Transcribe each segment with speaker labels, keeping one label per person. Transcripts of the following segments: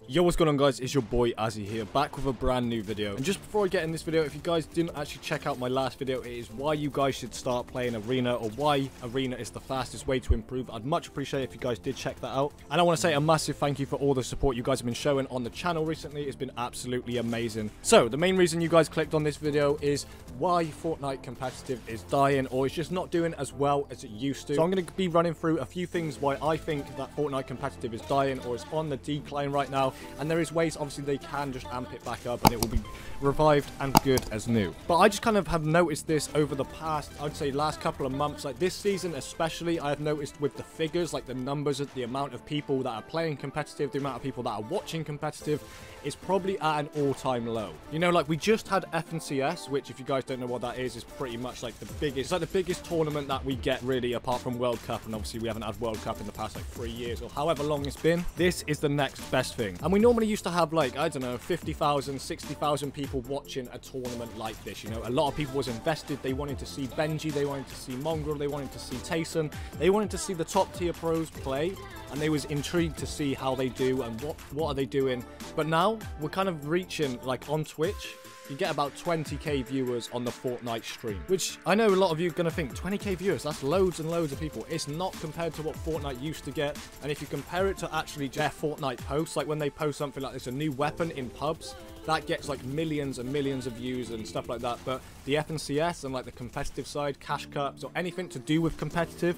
Speaker 1: Yo, what's going on, guys? It's your boy Azzy here, back with a brand new video. And just before I get in this video, if you guys didn't actually check out my last video, it is why you guys should start playing Arena, or why Arena is the fastest way to improve. I'd much appreciate if you guys did check that out. And I want to say a massive thank you for all the support you guys have been showing on the channel recently. It's been absolutely amazing. So the main reason you guys clicked on this video is why Fortnite competitive is dying, or is just not doing as well as it used to. So I'm going to be running through a few things why I think that Fortnite competitive is dying, or is on the decline right now. And there is ways, obviously, they can just amp it back up and it will be revived and good as new. But I just kind of have noticed this over the past, I'd say, last couple of months. Like this season especially, I have noticed with the figures, like the numbers, the amount of people that are playing competitive, the amount of people that are watching competitive is probably at an all-time low. You know, like we just had FNCS, which if you guys don't know what that is pretty much like the biggest, it's like the biggest tournament that we get really, apart from World Cup, and obviously we haven't had World Cup in the past like 3 years or however long it's been. This is the next best thing. And we normally used to have like, I don't know, 50,000, 60,000 people watching a tournament like this. You know, a lot of people was invested. They wanted to see Benji, they wanted to see Mongrel, they wanted to see Tayson, they wanted to see the top tier pros play, and they was intrigued to see how they do and what are they doing. But now we're kind of reaching, like on Twitch, you get about 20k viewers on the Fortnite stream, which I know a lot of you are going to think 20k viewers, that's loads and loads of people. It's not compared to what Fortnite used to get. And if you compare it to actually their Fortnite posts, like when they post something like this, a new weapon in pubs, that gets like millions and millions of views and stuff like that. But the FNCS and like the competitive side, cash cups or anything to do with competitive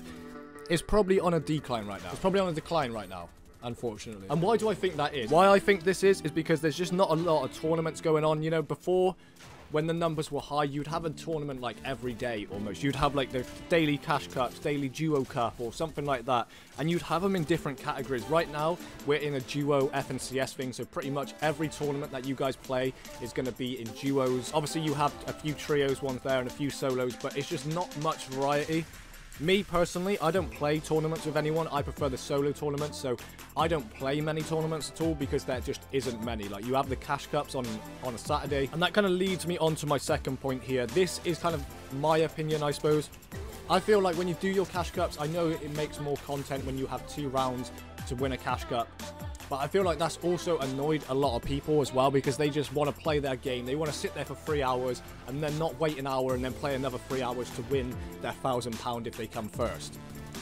Speaker 1: is probably on a decline right now. It's probably on a decline right now, unfortunately. And why do I think that is? Why I think this is because there's just not a lot of tournaments going on. You know, before, when the numbers were high, you'd have a tournament like every day almost. You'd have like the daily cash cups, daily duo cup or something like that, and you'd have them in different categories. Right now we're in a duo FNCS thing, so pretty much every tournament that you guys play is going to be in duos. Obviously you have a few trios ones there and a few solos, but it's just not much variety. Me personally, I don't play tournaments with anyone. I prefer the solo tournaments, so I don't play many tournaments at all because there just isn't many. Like you have the cash cups on a Saturday, and that kind of leads me on to my second point here. This is kind of my opinion, I suppose. I feel like when you do your cash cups, I know it makes more content when you have 2 rounds to win a cash cup. But I feel like that's also annoyed a lot of people as well, because they just want to play their game. They want to sit there for 3 hours and then not wait an hour and then play another 3 hours to win their £1,000 if they come first.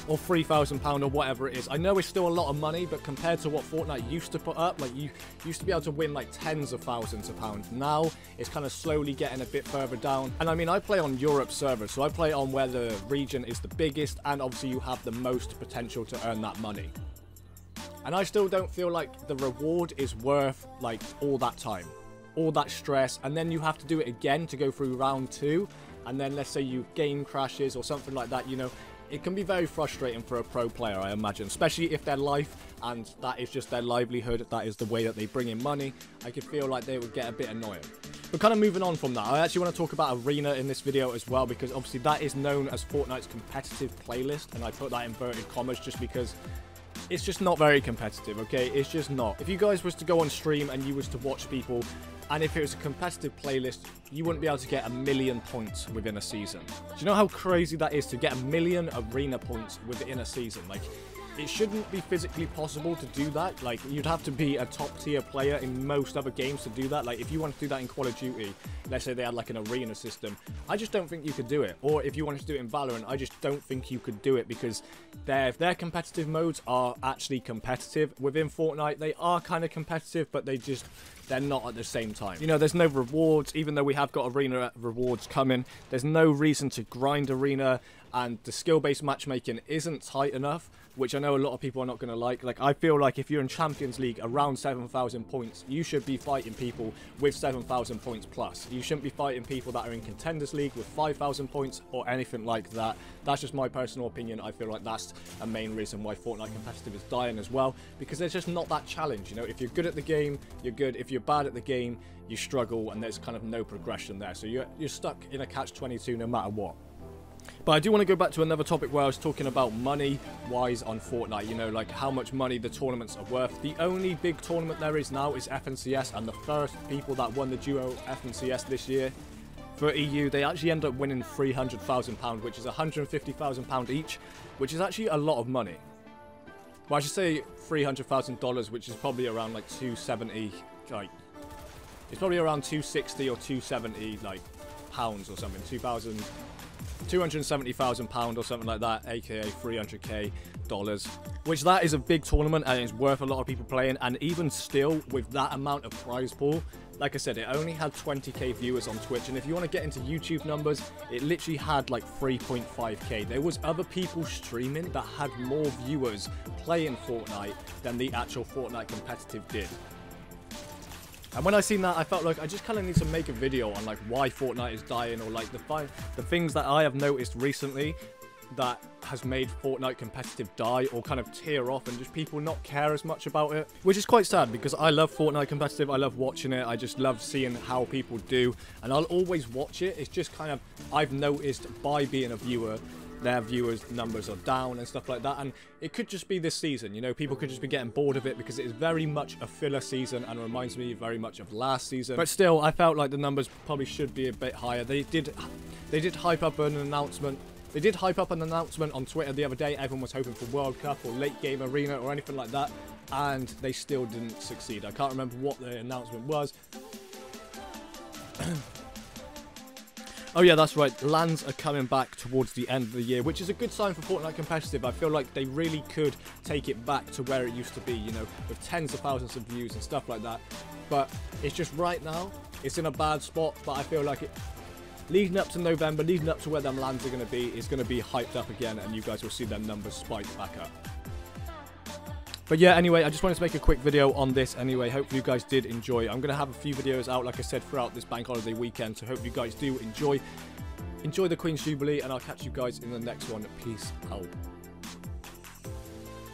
Speaker 1: Or £3,000 or whatever it is. I know it's still a lot of money, but compared to what Fortnite used to put up, like you used to be able to win like tens of thousands of pounds. Now it's kind of slowly getting a bit further down. And I mean, I play on Europe servers, so I play on where the region is the biggest, and obviously you have the most potential to earn that money. And I still don't feel like the reward is worth like all that time, all that stress, and then you have to do it again to go through round 2, and then let's say you game crashes or something like that. You know, it can be very frustrating for a pro player, I imagine, especially if their life and that is just their livelihood, that is the way that they bring in money. I could feel like they would get a bit annoying. But kind of moving on from that, I actually want to talk about Arena in this video as well, because obviously that is known as Fortnite's competitive playlist, and I put that in inverted commas just because it's just not very competitive, okay? It's just not. If you guys was to go on stream and you was to watch people, and if it was a competitive playlist, you wouldn't be able to get 1,000,000 points within a season. Do you know how crazy that is to get 1,000,000 Arena points within a season? Like, it shouldn't be physically possible to do that. Like, you'd have to be a top tier player in most other games to do that. Like, if you want to do that in Call of Duty, let's say they had like an arena system, I just don't think you could do it. Or if you wanted to do it in Valorant, I just don't think you could do it, because their competitive modes are actually competitive. Within Fortnite, they are kind of competitive, but they're not at the same time. You know, there's no rewards, even though we have got Arena rewards coming. There's no reason to grind Arena, and the skill-based matchmaking isn't tight enough, which I know a lot of people are not going to like. Like, I feel like if you're in Champions League around 7,000 points, you should be fighting people with 7,000 points plus. You shouldn't be fighting people that are in Contenders League with 5,000 points or anything like that. That's just my personal opinion. I feel like that's a main reason why Fortnite competitive is dying as well, because there's just not that challenge. You know, if you're good at the game, you're good. If you're bad at the game, you struggle, and there's kind of no progression there. So you're stuck in a catch-22 no matter what. But I do want to go back to another topic where I was talking about money-wise on Fortnite, you know, like how much money the tournaments are worth. The only big tournament there is now is FNCS, and the first people that won the duo FNCS this year for EU, they actually end up winning £300,000, which is £150,000 each, which is actually a lot of money. Well, I should say $300,000, which is probably around like 270, like, it's probably around 260 or 270, like, pounds or something, 270,000 pounds or something like that, aka 300k dollars, which that is a big tournament and it's worth a lot of people playing. And even still, with that amount of prize pool, like I said, it only had 20k viewers on Twitch, and if you want to get into YouTube numbers, it literally had like 3.5k. There was other people streaming that had more viewers playing Fortnite than the actual Fortnite competitive did. And when I seen that, I felt like I just kind of need to make a video on like why Fortnite is dying, or like the things that I have noticed recently that has made Fortnite competitive die or kind of tear off, and just people not care as much about it, which is quite sad because I love Fortnite competitive. I love watching it. I just love seeing how people do, and I'll always watch it. It's just kind of, I've noticed by being a viewer, their viewers numbers are down and stuff like that, and it could just be this season, you know, people could just be getting bored of it because it is very much a filler season and reminds me very much of last season. But still, I felt like the numbers probably should be a bit higher. They did hype up an announcement. They did hype up an announcement on Twitter the other day. Everyone was hoping for World Cup or late game arena or anything like that, and they still didn't succeed. I can't remember what the announcement was. Oh yeah, that's right. LANs are coming back towards the end of the year, which is a good sign for Fortnite competitive. I feel like they really could take it back to where it used to be, you know, with tens of thousands of views and stuff like that. But it's just right now, it's in a bad spot, but I feel like it, leading up to November, leading up to where them LANs are going to be, is going to be hyped up again, and you guys will see them numbers spike back up. But yeah, anyway, I just wanted to make a quick video on this anyway. Hopefully you guys did enjoy. I'm going to have a few videos out, like I said, throughout this bank holiday weekend, so hope you guys do enjoy the Queen's Jubilee, and I'll catch you guys in the next one. Peace out.